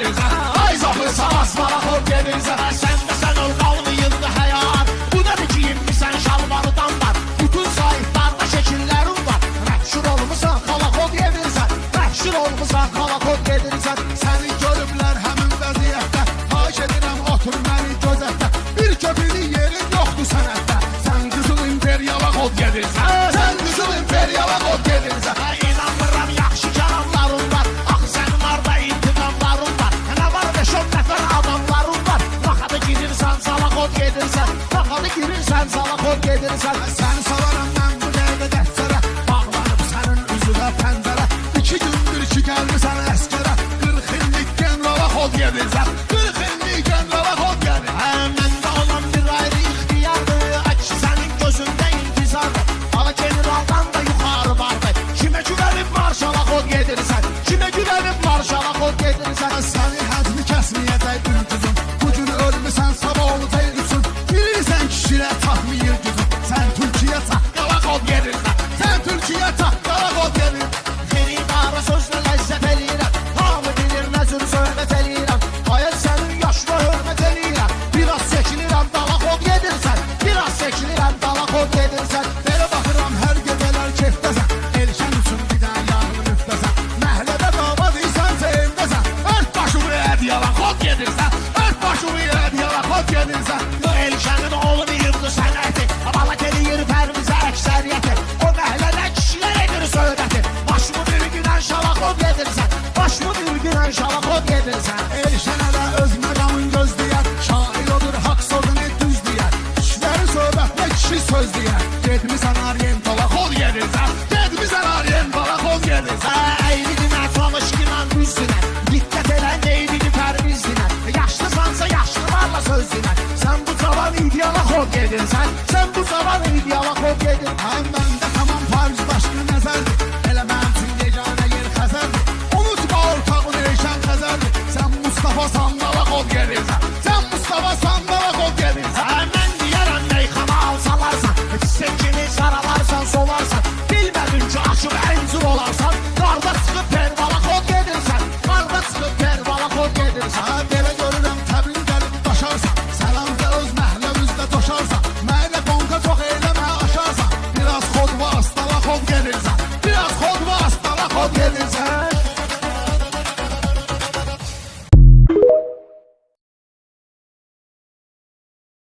gedirsən. Ay zafırsan asmara xod gedirsən. Sən də sən ol qalmayındı həyat. Bu nədir giyinmişsən şalvarıdan var. Bütün saytlarda şəkillərin var. Məşhur olmuşsan xala xod gedirsən. Məşhur olmuşsan xala xod gedirsən. Səni görüblər həmin vəziyyətdə. Xahiş edirəm otur məni gözətdə. Bir köpüklü yerin yoxdur sənətdə. Sən qızıl imperiala xod gedirsən. Sən qızıl imperiala xod gedirsən. İnanmıram yaxşı kəlamların var. Axı sənin arda intiqamların var. Nə var 5-10 nəfər adamların var. Raxada girirsən sala xod gedirsən. Raxada girirsən sala xod gedirsən. Səni salaram mən bu dəqiqə dəftərə. Bağlanıb sənin üzünə pəncərə. 2 gündür ki gəlmirsən əskərə. 40 illik generala xod gedirsən. 40 illik generala xod gedirsən. Məndə olan bir ayrı ixtiyardır. Əksi sənin gözündə intizardır. Ala generaldan da yuxarı vardı. Kimə güvənib marşala xod gedirsən. Kimə güvənib marşala xod gedirsən. Səni həcmi kəsməyəcək ülküzün. Bu gün ölmüsən sabah olacaq üçün. Bilirsən kişilər tapmayır güzün. Sən Türkiyə taqqala xod gedirsən. Sən Türkiyə taqqala xod gedirsən. Xeridara sözlə ləzzət eləyirəm. Hamı bilir nəzür söhbət eləyirəm. Hayır sənin yaşına hörmət eləyirəm. Biraz çəkilirəm dala xod gedirsən. Biraz çəkilirəm dala xod gedirsən. Belə baxıram hər gecələr kefdəsən. Elşən üçün bir dənə yağlı müftəsən. Məhlədə davadıysan sevindəsən. Ört başımı ədyala xod gedirsən. Ört başımı ədyala xod gedirsən. Elşənin oğlu yığdı sənəti. Balak eləyir pərvizə əksəriyyəti. O məhlədə kişilər edir söhbəti. Başımı bir günən şala xod gedirsən. Başımı bir günən şala xod gedirsən. Elşənə də öz məqamın gözləyər. Şair odur haqq sözünü düz deyər. Kişilərin söhbətlə kişi söz deyər. Getmisən Orientala xod gedirsən. Getmisən Orientala xod gedirsən. Əyridinə çalışqına düzdünə. Diqqət elə neydini pərvizdinə. Yaşlısansa yaşlılarla söz dinə. Sən bu cavan ideala xod gedirsən. Sən bu cavan ideala xod gedirsən. Həm məndə tamam Paris başqı nəzərdir. Elə mənim üçün yeganə yer Xəzərdir. Unutma ortağın Elşən Xəzərdir. Sən Mustafa Sandala xod gedirsən. Sən Mustafa Sandala xod gedirsən. Mən deyərəm meyxana alsalarsan. Sekini saralarsan solarsan. Bilmədin ki aşıb əncir olarsan. Qarda çıxıb pervala xod gedirsən. Qarda çıxıb pervala xod gedirsən. Hə belə görürəm təbrin gəlib daşarsan. Səlamca öz məhləmizdə doşarsan. Mənə qonqa çox eləmə aşarsan. Biraz xod və astala xod gedirsən. Biraz xod və astala xod gedirsən.